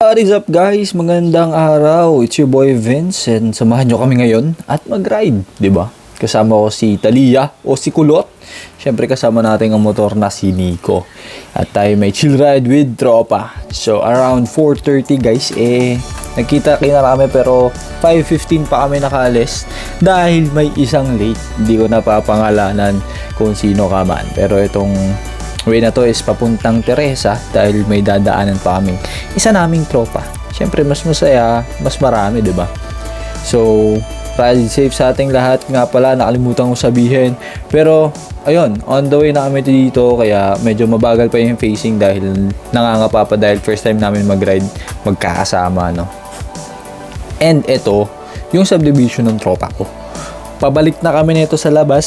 What is up guys? Magandang araw. It's your boy Vince and samahan nyo kami ngayon at mag-ride, 'di ba? Kasama ko si Talia o si Kulot. Syempre kasama natin ang motor na si Nico. At tayo may chill ride with tropa. So around 4:30 guys, nagkita-kita kami pero 5:15 pa kami nakaalis dahil may isang late. Hindi ko napapangalanan kung sino ka man. Pero itong way na to is papuntang Teresa dahil may dadaanan pa kaming isa naming tropa. Siyempre mas masaya, mas marami, 'di ba? So, ride safe sa ating lahat. Nga pala, nakalimutan kong sabihin. Pero, ayun, on the way na kami dito kaya medyo mabagal pa yung facing dahil nangangapa pa dahil first time namin mag-ride magkakasama, no? And ito, yung subdivision ng tropa ko. Pabalik na kami nito sa labas.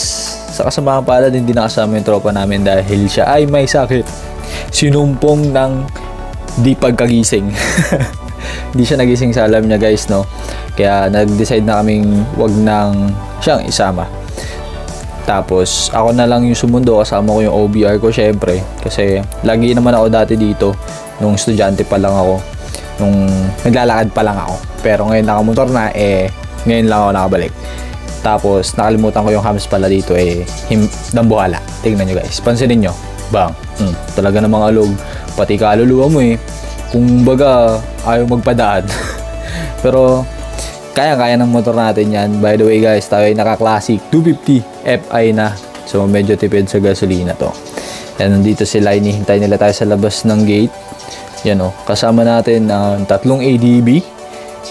Sa kasamaang palad, hindi nakasama yung tropa namin dahil siya ay may sakit. Sinumpong ng di pagkagising. Hindi siya nagising sa alam niya guys, no? Kaya nag-decide na kaming wag nang siyang isama. Tapos ako na lang yung sumundo, kasama ko yung OBR ko syempre. Kasi lagi naman ako dati dito nung estudyante pa lang ako. Nung naglalakad pa lang ako. Pero ngayon nakamotor na, ngayon lang ako nakabalik. Tapos nakalimutan ko yung hams pala dito, dambuhala. Tingnan nyo guys, pansinin nyo. Bang, talaga namang alog. Pati kaluluwa mo kung baga ayaw magpadaan. Pero kaya ng motor natin yan. By the way guys, tayo ay naka-classic 250 Fi na. So medyo tipid sa gasolina to. Yan, nandito sila, hinihintay nila tayo sa labas ng gate. Yan o, kasama natin ang tatlong ADB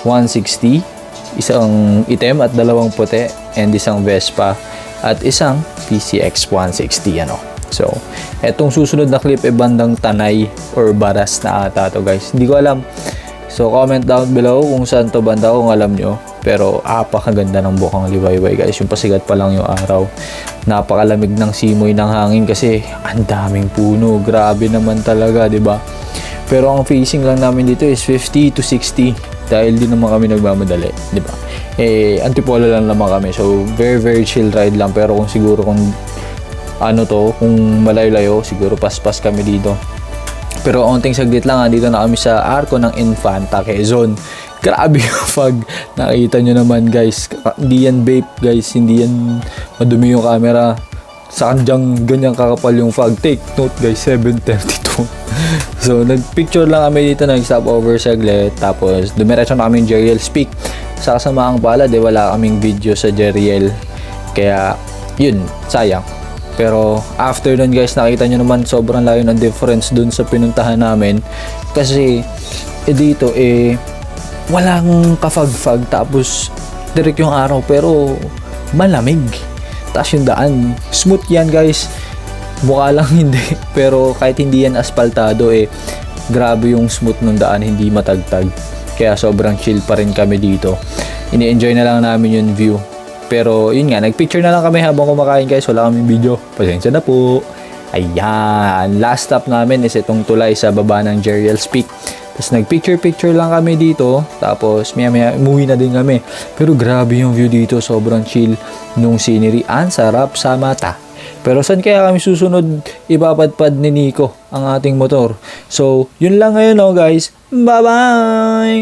160, isang itim at dalawang puti, and isang Vespa at isang PCX 160, ano. So, etong susunod na clip bandang Tanay or Baras na ata to guys. Hindi ko alam. So, comment down below kung saan to banda kung alam nyo. Pero, apakaganda ng bukang liwayway guys. Yung pasigat pa lang yung araw. Napakalamig ng simoy ng hangin kasi ang daming puno. Grabe naman talaga, 'di ba? Pero ang facing lang namin dito is 50 to 60 dahil din naman kami nagmamadali, 'di ba? Antipolo lang naman kami. So, very chill ride lang. Pero kung siguro kung kung malayo-layo, siguro paspas kami dito. Pero onting saglit lang, dito na kami sa Arco ng Infanta, Quezon. Grabe yung fog. Nakita nyo naman guys. Hindi yan vape guys. Hindi yan madumi yung camera. Saan dyang ganyan kakapal yung fog. Take note guys, 7:32. So, nagpicture lang kami dito. Nag-stop over saglit. Tapos, dumiretso na kami yung Jeriel Speak. Sa kasamaang palad, wala kaming video sa Jeriel. Kaya, yun, sayang. Pero after nun guys, nakita nyo naman sobrang layo ng difference dun sa pinuntahan namin. Kasi dito walang kafag-fag, tapos direct yung araw pero malamig. Tapos yung daan, smooth yan guys. Mukha lang hindi. Pero kahit hindi yan aspaltado, grabe yung smooth ng daan, hindi matagtag. Kaya sobrang chill pa rin kami dito. Ini-enjoy na lang namin yung view. Pero yun nga, nagpicture na lang kami habang kumakain guys. Wala kaming video. Pasensya na po. Ayan. Last stop namin is itong tulay sa baba ng Jeriel Peak. Tapos nagpicture lang kami dito. Tapos maya umuwi na din kami. Pero grabe yung view dito. Sobrang chill nung scenery. Ang sarap sa mata. Pero saan kaya kami susunod ipapadpad ni Nico ang ating motor? So, yun lang ngayon guys. Bye-bye!